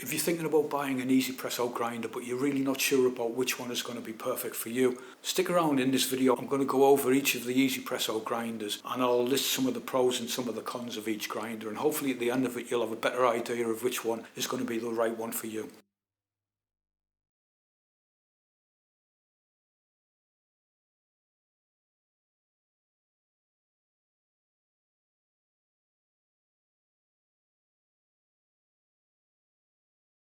If you're thinking about buying an 1Zpresso grinder but you're really not sure about which one is going to be perfect for you, stick around. In this video I'm going to go over each of the 1Zpresso grinders and I'll list some of the pros and some of the cons of each grinder, and hopefully at the end of it you'll have a better idea of which one is going to be the right one for you.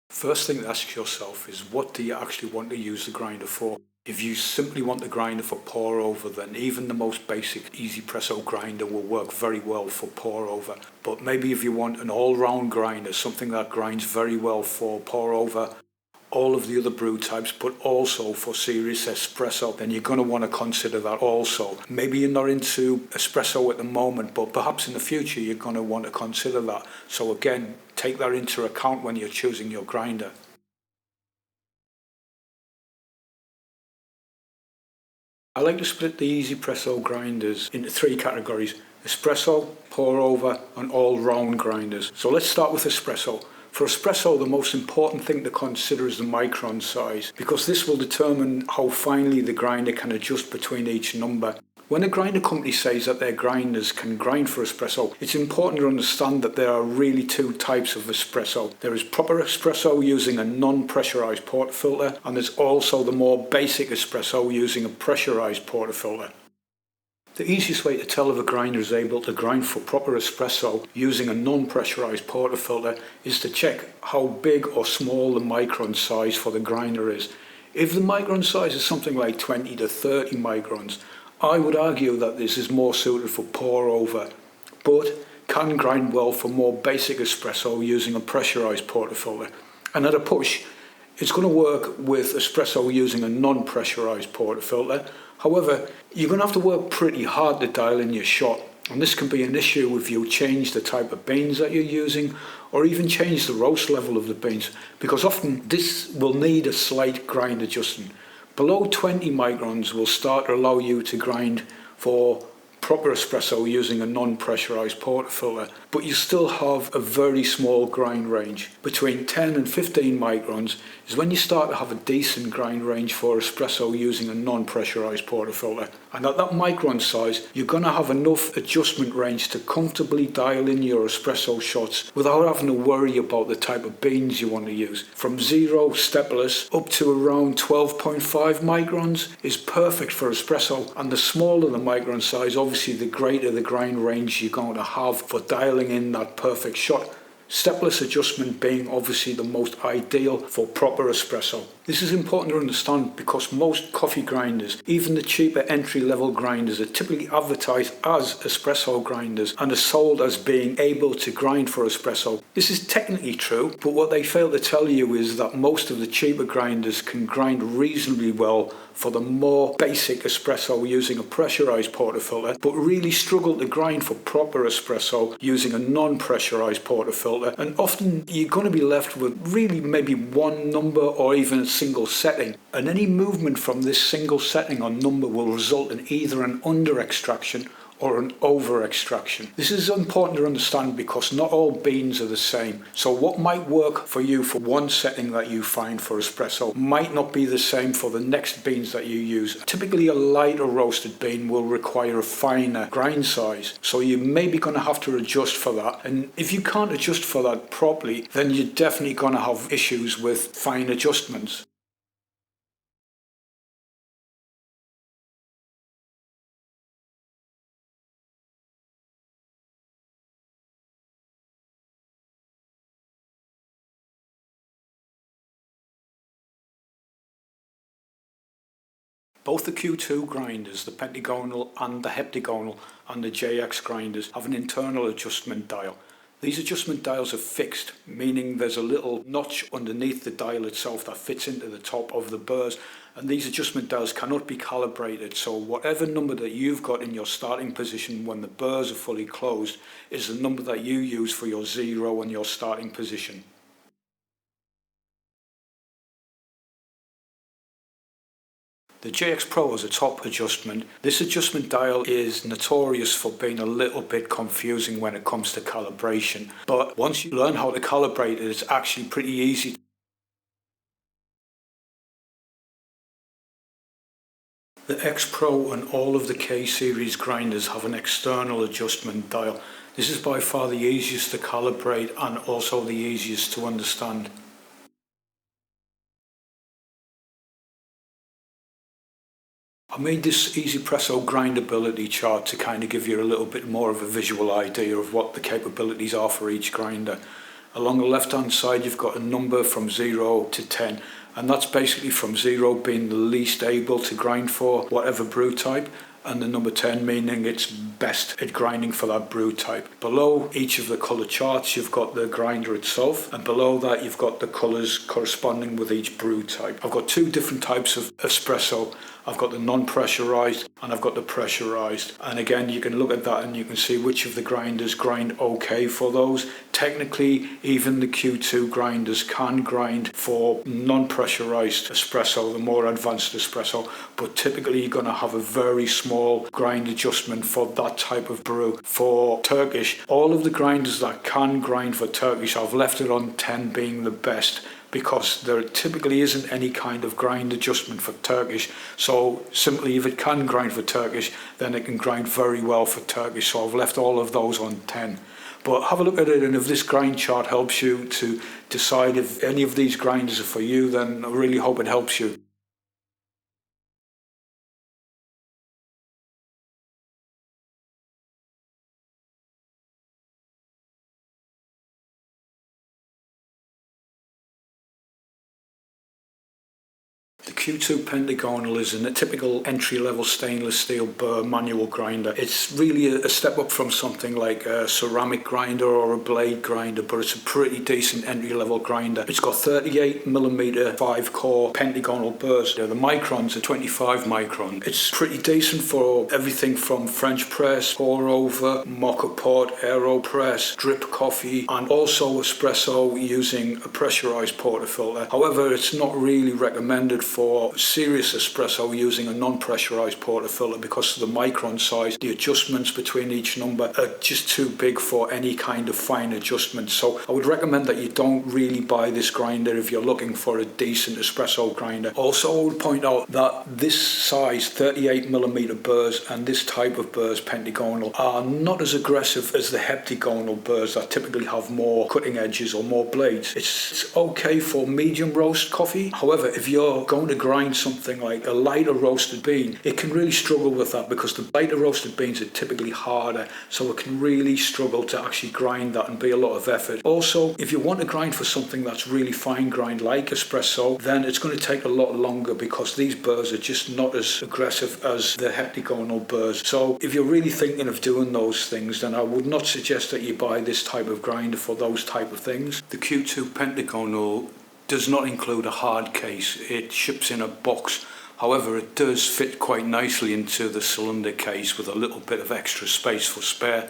First thing to ask yourself is, what do you actually want to use the grinder for? If you simply want the grinder for pour over, then even the most basic 1Zpresso grinder will work very well for pour over. But maybe if you want an all-round grinder, something that grinds very well for pour over, all of the other brew types, but also for serious espresso, then you're going to want to consider that also. Maybe you're not into espresso at the moment, but perhaps in the future you're going to want to consider that. So again, take that into account when you're choosing your grinder. I like to split the 1Zpresso grinders into three categories: espresso, pour over and all round grinders. So let's start with espresso. For espresso, the most important thing to consider is the micron size, because this will determine how finely the grinder can adjust between each number. When a grinder company says that their grinders can grind for espresso, it's important to understand that there are really two types of espresso. There is proper espresso using a non-pressurized portafilter, and there's also the more basic espresso using a pressurized portafilter. The easiest way to tell if a grinder is able to grind for proper espresso using a non-pressurized portafilter is to check how big or small the micron size for the grinder is. If the micron size is something like 20 to 30 microns, I would argue that this is more suited for pour over, but can grind well for more basic espresso using a pressurized portafilter. And at a push, it's going to work with espresso using a non-pressurized portafilter. However, you're going to have to work pretty hard to dial in your shot, and this can be an issue if you change the type of beans that you're using, or even change the roast level of the beans, because often this will need a slight grind adjustment. Below 20 microns will start to allow you to grind for proper espresso using a non-pressurized portafilter, but you still have a very small grind range. Between 10 and 15 microns is when you start to have a decent grind range for espresso using a non-pressurized portafilter. And at that micron size, you're going to have enough adjustment range to comfortably dial in your espresso shots without having to worry about the type of beans you want to use. From 0 stepless up to around 12.5 microns is perfect for espresso, and the smaller the micron size, obviously the greater the grind range you're going to have for dialing in that perfect shot. Stepless adjustment being obviously the most ideal for proper espresso. This is important to understand because most coffee grinders, even the cheaper entry-level grinders, are typically advertised as espresso grinders and are sold as being able to grind for espresso. This is technically true, but what they fail to tell you is that most of the cheaper grinders can grind reasonably well for the more basic espresso using a pressurized portafilter, but really struggle to grind for proper espresso using a non-pressurized portafilter, and often you're going to be left with really maybe one number or even a single setting, and any movement from this single setting or number will result in either an under extraction or an over extraction. This is important to understand because not all beans are the same. So what might work for you for one setting that you find for espresso might not be the same for the next beans that you use. Typically a lighter roasted bean will require a finer grind size, so you're maybe going to have to adjust for that. And if you can't adjust for that properly, then you're definitely going to have issues with fine adjustments. Both the Q2 grinders, the pentagonal and the heptagonal, and the JX grinders have an internal adjustment dial. These adjustment dials are fixed, meaning there's a little notch underneath the dial itself that fits into the top of the burrs, and these adjustment dials cannot be calibrated, so whatever number that you've got in your starting position when the burrs are fully closed is the number that you use for your 0 and your starting position. The JX Pro has a top adjustment. This adjustment dial is notorious for being a little bit confusing when it comes to calibration, but once you learn how to calibrate it, it's actually pretty easy. The X Pro and all of the K series grinders have an external adjustment dial. This is by far the easiest to calibrate and also the easiest to understand. I made this 1Zpresso grindability chart to kind of give you a little bit more of a visual idea of what the capabilities are for each grinder. Along the left hand side you've got a number from 0 to 10, and that's basically from 0 being the least able to grind for whatever brew type, and the number 10 meaning it's best at grinding for that brew type. Below each of the colour charts you've got the grinder itself, and below that you've got the colours corresponding with each brew type. I've got two different types of espresso. I've got the non-pressurised and I've got the pressurised, and again you can look at that and you can see which of the grinders grind okay for those. Technically even the Q2 grinders can grind for non-pressurised espresso, the more advanced espresso, but typically you're going to have a very small grind adjustment for that type of brew. For Turkish, all of the grinders that can grind for Turkish, I've left it on 10 being the best, because there typically isn't any kind of grind adjustment for Turkish. So simply if it can grind for Turkish, then it can grind very well for Turkish. So I've left all of those on 10. But have a look at it, and if this grind chart helps you to decide if any of these grinders are for you, then I really hope it helps you. The Q2 pentagonal is a typical entry-level stainless steel burr manual grinder. It's really a step up from something like a ceramic grinder or a blade grinder, but it's a pretty decent entry-level grinder. It's got 38mm 5-core pentagonal burrs. The microns are 25 micron. It's pretty decent for everything from French press, pour over, mocha pot, aeropress, drip coffee, and also espresso using a pressurized portafilter. However, it's not really recommended for serious espresso using a non-pressurized portafilter because of the micron size. The adjustments between each number are just too big for any kind of fine adjustment. So I would recommend that you don't really buy this grinder if you're looking for a decent espresso grinder. Also, I would point out that this size 38mm burrs and this type of burrs, pentagonal, are not as aggressive as the heptagonal burrs that typically have more cutting edges or more blades. It's okay for medium roast coffee. However, if you're going to grind something like a lighter roasted bean, it can really struggle with that because the lighter roasted beans are typically harder, so it can really struggle to actually grind that and be a lot of effort. Also, if you want to grind for something that's really fine grind like espresso, then it's going to take a lot longer because these burrs are just not as aggressive as the heptagonal burrs. So if you're really thinking of doing those things, then I would not suggest that you buy this type of grinder for those type of things. The Q2 pentagonal does not include a hard case. It ships in a box. However, it does fit quite nicely into the cylinder case with a little bit of extra space for spare.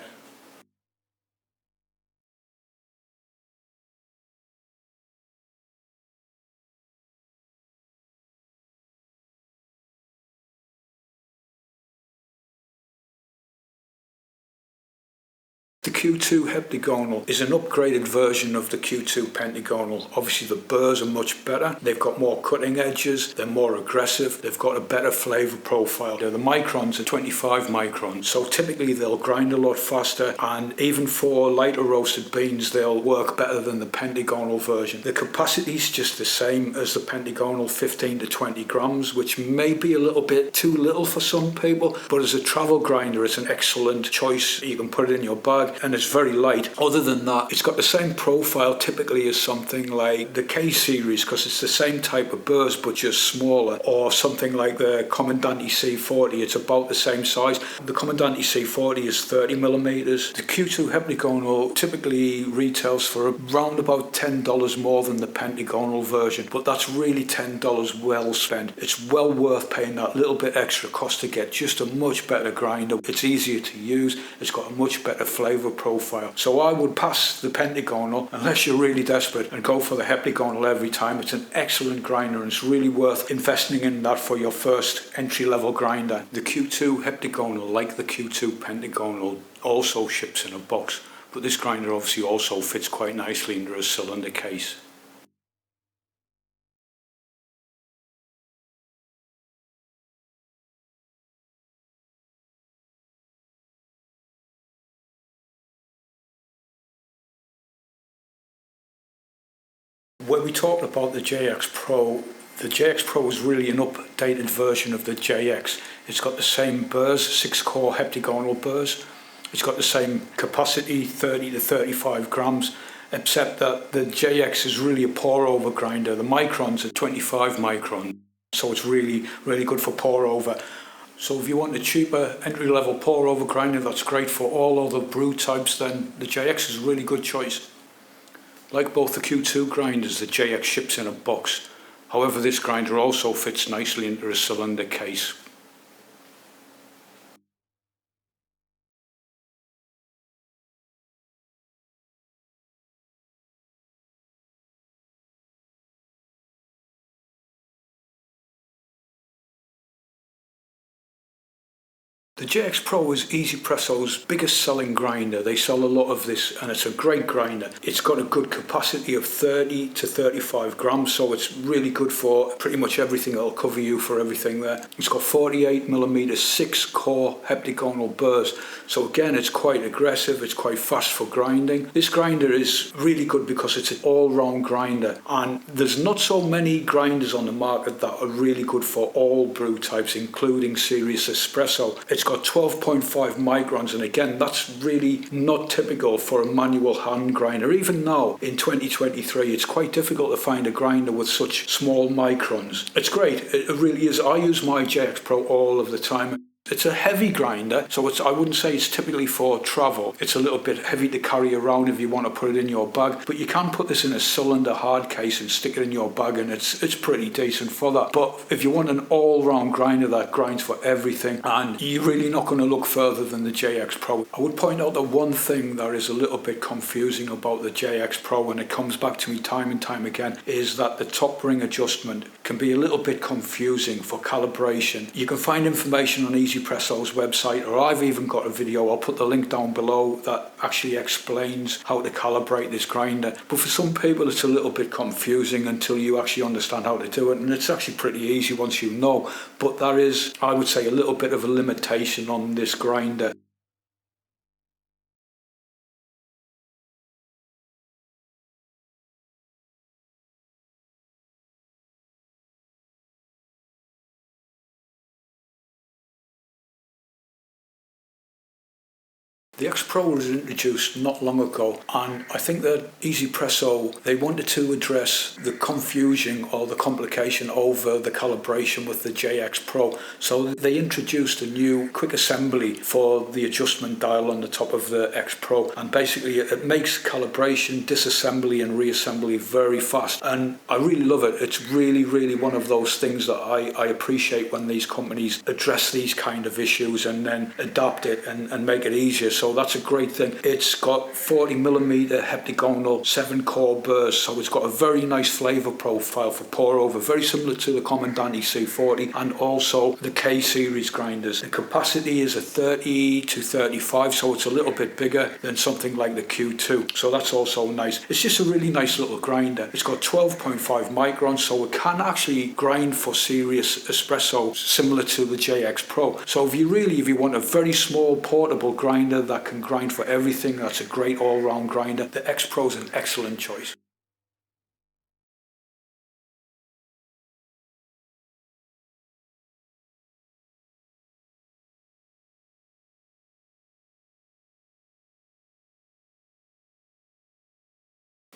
The Q2 heptagonal is an upgraded version of the Q2 pentagonal. Obviously the burrs are much better, they've got more cutting edges, they're more aggressive, they've got a better flavour profile. The microns are 25 microns, so typically they'll grind a lot faster, and even for lighter roasted beans they'll work better than the pentagonal version. The capacity is just the same as the pentagonal, 15 to 20 grams, which may be a little bit too little for some people, but as a travel grinder it's an excellent choice. You can put it in your bag and it's very light. Other than that, it's got the same profile typically as something like the K series because it's the same type of burrs but just smaller, or something like the Comandante C40. It's about the same size. The Comandante C40 is 30mm. The Q2 heptagonal typically retails for around about $10 more than the pentagonal version, but that's really $10 well spent. It's well worth paying that little bit extra cost to get just a much better grinder. It's easier to use, it's got a much better flavour flavour profile. So I would pass the pentagonal unless you're really desperate and go for the heptagonal every time. It's an excellent grinder and it's really worth investing in that for your first entry-level grinder. The Q2 heptagonal, like the Q2 pentagonal, also ships in a box, but this grinder obviously also fits quite nicely into a cylinder case. When we talked about the JX Pro, the JX Pro is really an updated version of the JX. It's got the same burrs, 6-core heptagonal burrs. It's got the same capacity, 30 to 35 grams, except that the JX is really a pour-over grinder. The microns are 25 microns, so it's really good for pour-over. So if you want a cheaper entry-level pour-over grinder that's great for all other brew types, then the JX is a really good choice. Like both the Q2 grinders, the JX ships in a box. However, this grinder also fits nicely into a cylinder case. The JX Pro is 1Zpresso's biggest selling grinder. They sell a lot of this and it's a great grinder. It's got a good capacity of 30 to 35 grams, so it's really good for pretty much everything. It'll cover you for everything there. It's got 48mm 6-core heptagonal burrs, so again it's quite aggressive, it's quite fast for grinding. This grinder is really good because it's an all-round grinder, and there's not so many grinders on the market that are really good for all brew types, including serious espresso. It's got 12.5 microns, and again that's really not typical for a manual hand grinder. Even now in 2023 it's quite difficult to find a grinder with such small microns. It's great, it really is. I use my JX Pro all of the time. It's a heavy grinder, so I wouldn't say it's typically for travel. It's a little bit heavy to carry around if you want to put it in your bag, but you can put this in a cylinder hard case and stick it in your bag, and it's pretty decent for that. But if you want an all-round grinder that grinds for everything, and you're really not going to look further than the JX Pro. I would point out that one thing that is a little bit confusing about the JX Pro, and it comes back to me time and time again, is that the top ring adjustment can be a little bit confusing for calibration. You can find information on 1Zpresso's website, or I've even got a video, I'll put the link down below, that actually explains how to calibrate this grinder. But for some people it's a little bit confusing until you actually understand how to do it, and it's actually pretty easy once you know. But there is, I would say, a little bit of a limitation on this grinder. The X Pro was introduced not long ago, and I think that 1Zpresso, they wanted to address the confusion or the complication over the calibration with the JX Pro. So they introduced a new quick assembly for the adjustment dial on the top of the X Pro, and basically it makes calibration, disassembly and reassembly very fast, and I really love it. It's really one of those things that I appreciate when these companies address these kind of issues and then adapt it and make it easier. So that's a great thing. It's got 40mm heptagonal 7-core burrs, so it's got a very nice flavour profile for pour over, very similar to the Comandante C40 and also the K series grinders. The capacity is a 30 to 35, so it's a little bit bigger than something like the Q2, so that's also nice. It's just a really nice little grinder. It's got 12.5 microns, so it can actually grind for serious espresso similar to the JX Pro. So if you want a very small portable grinder that can grind for everything, that's a great all-round grinder. The X Pro is an excellent choice.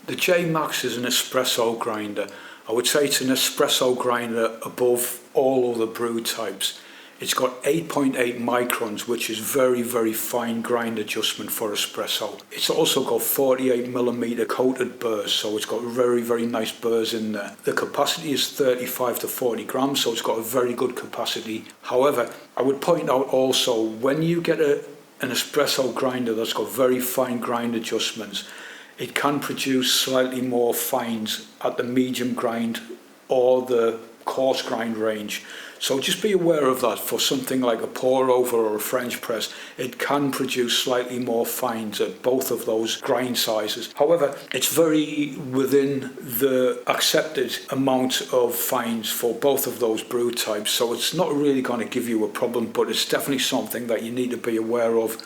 The J Max is an espresso grinder. I would say it's an espresso grinder above all other brew types. It's got 8.8 microns, which is very fine grind adjustment for espresso. It's also got 48mm coated burrs, so it's got very nice burrs in there. The capacity is 35 to 40 grams, so it's got a very good capacity. However, I would point out also, when you get an an espresso grinder that's got very fine grind adjustments, it can produce slightly more fines at the medium grind or the coarse grind range. So just be aware of that. For something like a pour over or a French press, it can produce slightly more fines at both of those grind sizes. However, it's very within the accepted amount of fines for both of those brew types, so it's not really going to give you a problem, but it's definitely something that you need to be aware of.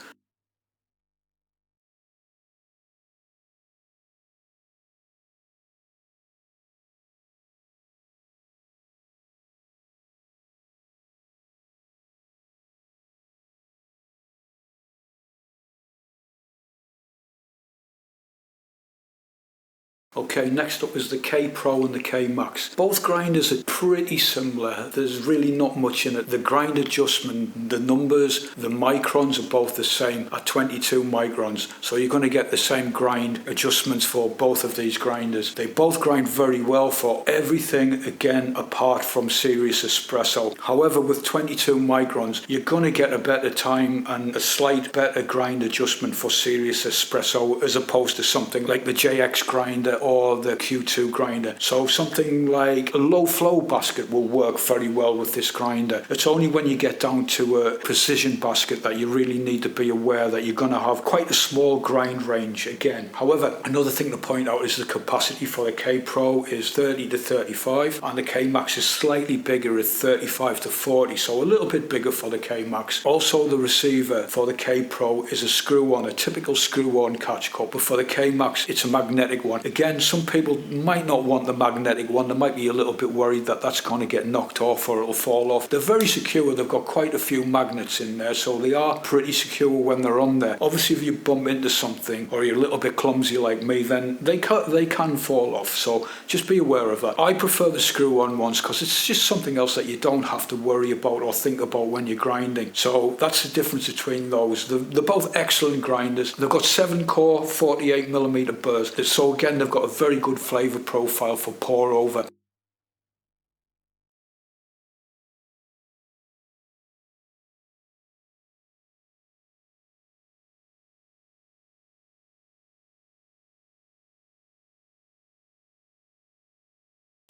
Okay, next up is the K Pro and the K Max. Both grinders are pretty similar. There's really not much in it. The grind adjustment, the numbers, the microns are both the same at 22 microns. So you're going to get the same grind adjustments for both of these grinders. They both grind very well for everything, again, apart from serious espresso. However, with 22 microns, you're going to get a better time and a slight better grind adjustment for serious espresso as opposed to something like the JX grinder or the Q2 grinder. So something like a low flow basket will work very well with this grinder. It's only when you get down to a precision basket that you really need to be aware that you're going to have quite a small grind range again. However, another thing to point out is the capacity for the K Pro is 30 to 35 and the K Max is slightly bigger at 35 to 40, so a little bit bigger for the K Max. Also, the receiver for the K Pro is a screw-on, a typical screw-on catch cup, but for the K Max it's a magnetic one. Again, some people might not want the magnetic one. They might be a little bit worried that that's going to get knocked off or it'll fall off. They're very secure. They've got quite a few magnets in there, so they are pretty secure when they're on there. Obviously, if you bump into something or you're a little bit clumsy like me, then they can fall off, so just be aware of that. I prefer the screw-on ones because it's just something else that you don't have to worry about or think about when you're grinding. So that's the difference between those. They're both excellent grinders. They've got 7-core 48mm burrs, so again, they've got a very good flavour profile for pour over.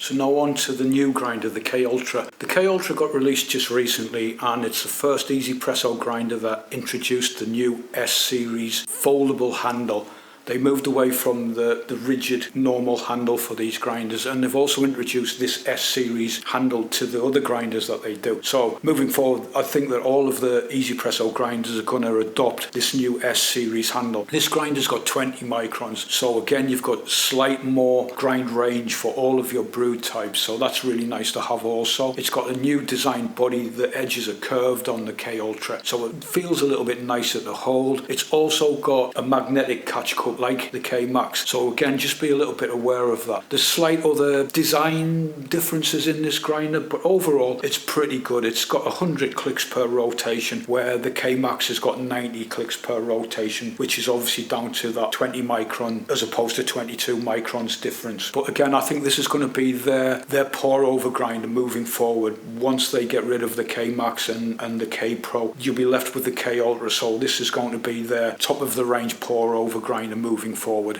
So now on to the new grinder, the K Ultra. The K Ultra got released just recently and it's the first 1Zpresso grinder that introduced the new S series foldable handle. They moved away from the rigid normal handle for these grinders, and they've also introduced this S series handle to the other grinders that they do. So moving forward, I think that all of the 1Zpresso grinders are going to adopt this new S series handle. This grinder's got 20 microns, so again you've got slight more grind range for all of your brew types, so that's really nice to have also. It's got a new design body. The edges are curved on the K Ultra, so it feels a little bit nicer to hold. It's also got a magnetic catch cup like the K Max, so again just be a little bit aware of that. There's slight other design differences in this grinder, but overall it's pretty good. It's got 100 clicks per rotation where the K Max has got 90 clicks per rotation, which is obviously down to that 20 micron as opposed to 22 microns difference. But again, I think this is going to be their pour over grinder moving forward. Once they get rid of the K Max and the K Pro, you'll be left with the K Ultra, so this is going to be their top of the range pour over grinder moving forward.